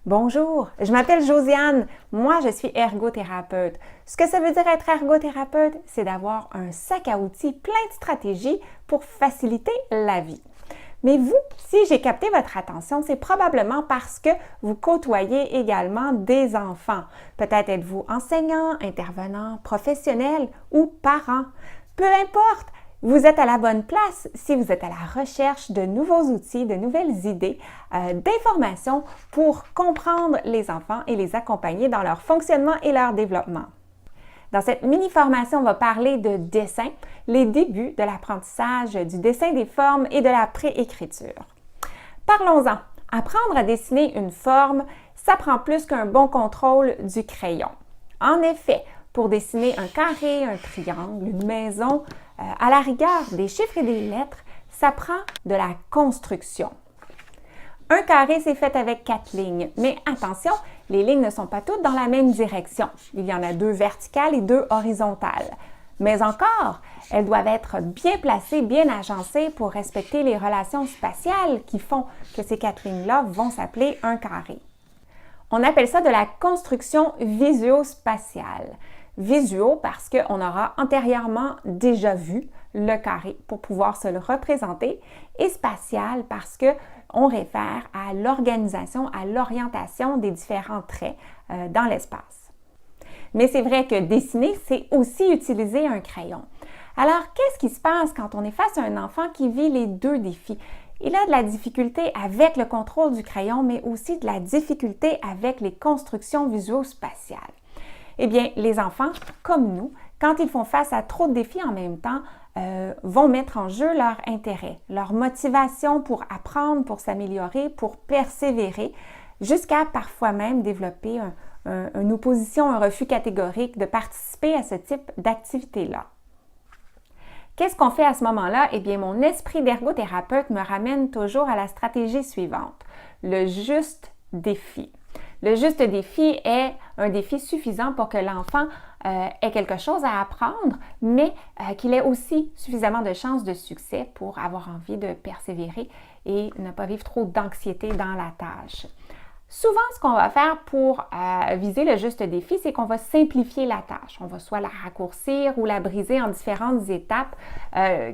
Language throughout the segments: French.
Bonjour, je m'appelle Josiane. Moi, je suis ergothérapeute. Ce que ça veut dire être ergothérapeute, c'est d'avoir un sac à outils plein de stratégies pour faciliter la vie. Mais vous, si j'ai capté votre attention, c'est probablement parce que vous côtoyez également des enfants. Peut-être êtes-vous enseignant, intervenant, professionnel ou parent. Peu importe, vous êtes à la bonne place si vous êtes à la recherche de nouveaux outils, de nouvelles idées, d'informations pour comprendre les enfants et les accompagner dans leur fonctionnement et leur développement. Dans cette mini-formation, on va parler de dessin, les débuts de l'apprentissage du dessin des formes et de la préécriture. Parlons-en. Apprendre à dessiner une forme, ça prend plus qu'un bon contrôle du crayon. En effet, pour dessiner un carré, un triangle, une maison, à la rigueur, des chiffres et des lettres, ça prend de la construction. Un carré, c'est fait avec 4 lignes, mais attention, les lignes ne sont pas toutes dans la même direction. Il y en a 2 verticales et 2 horizontales. Mais encore, elles doivent être bien placées, bien agencées pour respecter les relations spatiales qui font que ces 4 lignes-là vont s'appeler un carré. On appelle ça de la construction visuo-spatiale. Visuo parce qu'on aura antérieurement déjà vu le carré pour pouvoir se le représenter et spatial parce qu'on réfère à l'organisation, à l'orientation des différents traits dans l'espace. Mais c'est vrai que dessiner, c'est aussi utiliser un crayon. Alors, qu'est-ce qui se passe quand on est face à un enfant qui vit les deux défis? Il a de la difficulté avec le contrôle du crayon, mais aussi de la difficulté avec les constructions visuo-spatiales. Eh bien, les enfants, comme nous, quand ils font face à trop de défis en même temps, vont mettre en jeu leur intérêt, leur motivation pour apprendre, pour s'améliorer, pour persévérer, jusqu'à parfois même développer une opposition, un refus catégorique de participer à ce type d'activité-là. Qu'est-ce qu'on fait à ce moment-là? Eh bien, mon esprit d'ergothérapeute me ramène toujours à la stratégie suivante, le juste défi. Le juste défi est un défi suffisant pour que l'enfant ait quelque chose à apprendre, mais qu'il ait aussi suffisamment de chances de succès pour avoir envie de persévérer et ne pas vivre trop d'anxiété dans la tâche. Souvent, ce qu'on va faire pour viser le juste défi, c'est qu'on va simplifier la tâche. On va soit la raccourcir ou la briser en différentes étapes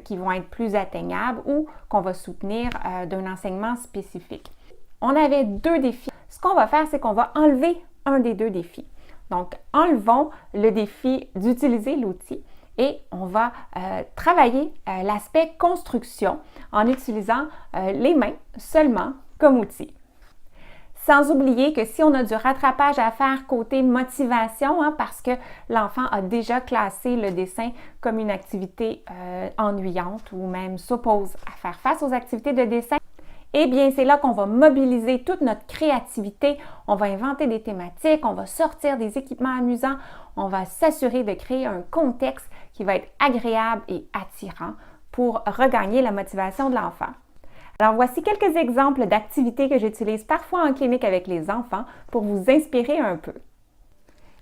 qui vont être plus atteignables ou qu'on va soutenir d'un enseignement spécifique. On avait 2 défis. Ce qu'on va faire, c'est qu'on va enlever un des 2 défis. Donc, enlevons le défi d'utiliser l'outil et on va travailler l'aspect construction en utilisant les mains seulement comme outil. Sans oublier que si on a du rattrapage à faire côté motivation, parce que l'enfant a déjà classé le dessin comme une activité ennuyante ou même s'oppose à faire face aux activités de dessin, eh bien, c'est là qu'on va mobiliser toute notre créativité, on va inventer des thématiques, on va sortir des équipements amusants, on va s'assurer de créer un contexte qui va être agréable et attirant pour regagner la motivation de l'enfant. Alors, voici quelques exemples d'activités que j'utilise parfois en clinique avec les enfants pour vous inspirer un peu.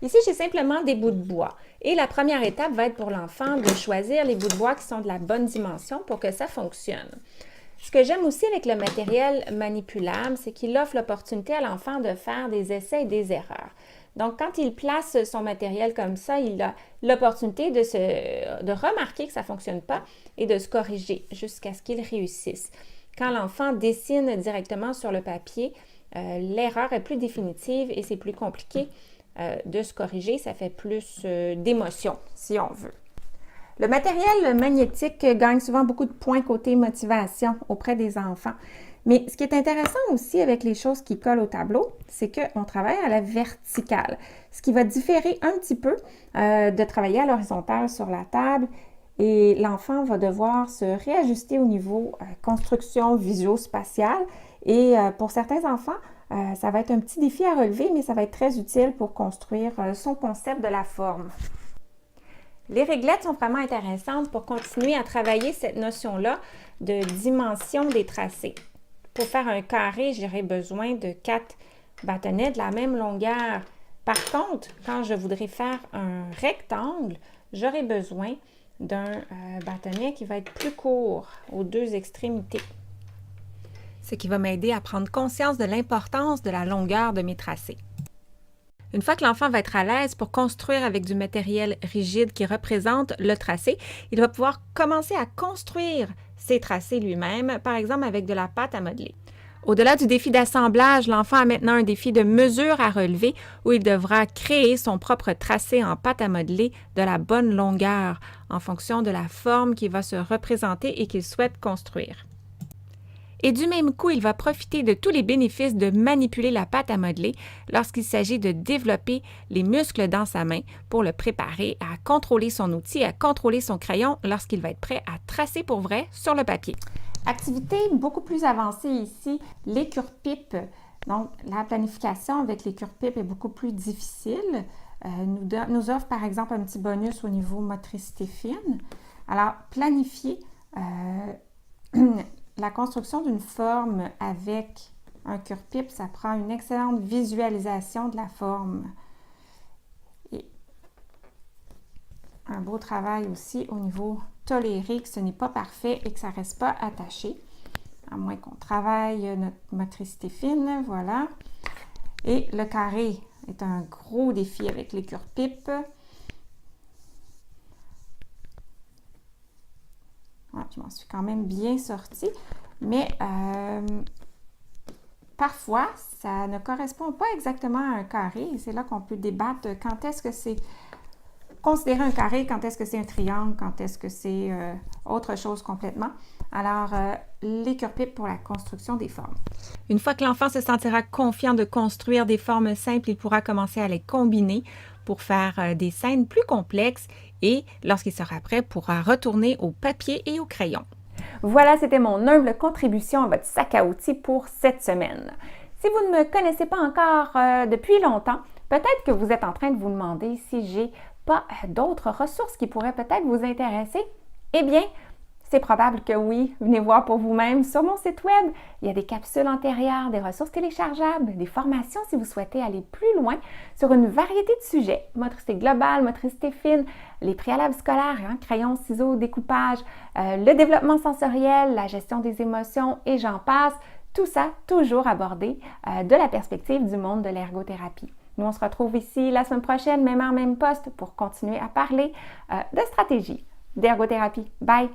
Ici, j'ai simplement des bouts de bois et la première étape va être pour l'enfant de choisir les bouts de bois qui sont de la bonne dimension pour que ça fonctionne. Ce que j'aime aussi avec le matériel manipulable, c'est qu'il offre l'opportunité à l'enfant de faire des essais et des erreurs. Donc, quand il place son matériel comme ça, il a l'opportunité de remarquer que ça ne fonctionne pas et de se corriger jusqu'à ce qu'il réussisse. Quand l'enfant dessine directement sur le papier, l'erreur est plus définitive et c'est plus compliqué de se corriger. Ça fait plus d'émotion, si on veut. Le matériel magnétique gagne souvent beaucoup de points côté motivation auprès des enfants. Mais ce qui est intéressant aussi avec les choses qui collent au tableau, c'est qu'on travaille à la verticale, ce qui va différer un petit peu de travailler à l'horizontale sur la table. Et l'enfant va devoir se réajuster au niveau construction visuo-spatiale. Et pour certains enfants, ça va être un petit défi à relever, mais ça va être très utile pour construire son concept de la forme. Les réglettes sont vraiment intéressantes pour continuer à travailler cette notion-là de dimension des tracés. Pour faire un carré, j'aurai besoin de 4 bâtonnets de la même longueur. Par contre, quand je voudrais faire un rectangle, j'aurai besoin d'un bâtonnet qui va être plus court aux 2 extrémités. ce qui va m'aider à prendre conscience de l'importance de la longueur de mes tracés. Une fois que l'enfant va être à l'aise pour construire avec du matériel rigide qui représente le tracé, il va pouvoir commencer à construire ses tracés lui-même, par exemple avec de la pâte à modeler. Au-delà du défi d'assemblage, l'enfant a maintenant un défi de mesure à relever où il devra créer son propre tracé en pâte à modeler de la bonne longueur en fonction de la forme qu'il va se représenter et qu'il souhaite construire. Et du même coup, il va profiter de tous les bénéfices de manipuler la pâte à modeler lorsqu'il s'agit de développer les muscles dans sa main pour le préparer à contrôler son outil, à contrôler son crayon lorsqu'il va être prêt à tracer pour vrai sur le papier. Activité beaucoup plus avancée ici, les cure-pipes. Donc, la planification avec les cure-pipes est beaucoup plus difficile. Nous offre par exemple un petit bonus au niveau motricité fine. Alors, planifier la construction d'une forme avec un cure-pipe, ça prend une excellente visualisation de la forme. Et un beau travail aussi au niveau toléré, que ce n'est pas parfait et que ça ne reste pas attaché. À moins qu'on travaille notre motricité fine, voilà. Et le carré est un gros défi avec les cure-pipes. Ouais, je m'en suis quand même bien sortie, mais parfois, ça ne correspond pas exactement à un carré. C'est là qu'on peut débattre quand est-ce que c'est considéré un carré, quand est-ce que c'est un triangle, quand est-ce que c'est autre chose complètement. Alors, les cure-pipes pour la construction des formes. Une fois que l'enfant se sentira confiant de construire des formes simples, il pourra commencer à les combiner pour faire des scènes plus complexes et, lorsqu'il sera prêt, pourra retourner au papier et au crayon. Voilà, c'était mon humble contribution à votre sac à outils pour cette semaine. Si vous ne me connaissez pas encore depuis longtemps, peut-être que vous êtes en train de vous demander si j'ai pas d'autres ressources qui pourraient peut-être vous intéresser. Eh bien, c'est probable que oui. Venez voir pour vous-même sur mon site web. Il y a des capsules antérieures, des ressources téléchargeables, des formations si vous souhaitez aller plus loin sur une variété de sujets. Motricité globale, motricité fine, les préalables scolaires, crayons, ciseaux, découpage, le développement sensoriel, la gestion des émotions et j'en passe. Tout ça toujours abordé de la perspective du monde de l'ergothérapie. Nous, on se retrouve ici la semaine prochaine, même heure, même poste, pour continuer à parler de stratégie d'ergothérapie. Bye!